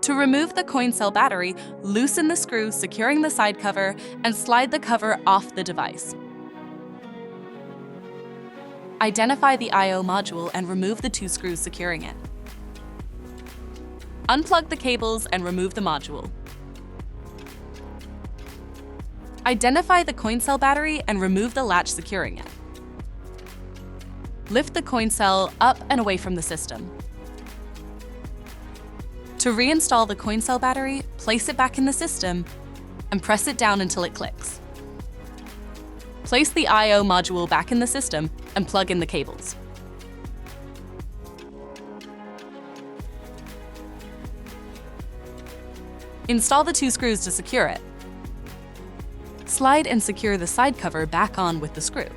To remove the coin cell battery, loosen the screw securing the side cover and slide the cover off the device. Identify the I/O module and remove the 2 screws securing it. Unplug the cables and remove the module. Identify the coin cell battery and remove the latch securing it. Lift the coin cell up and away from the system. To reinstall the coin cell battery, place it back in the system and press it down until it clicks. Place the I/O module back in the system and plug in the cables. Install the 2 screws to secure it. Slide and secure the side cover back on with the screw.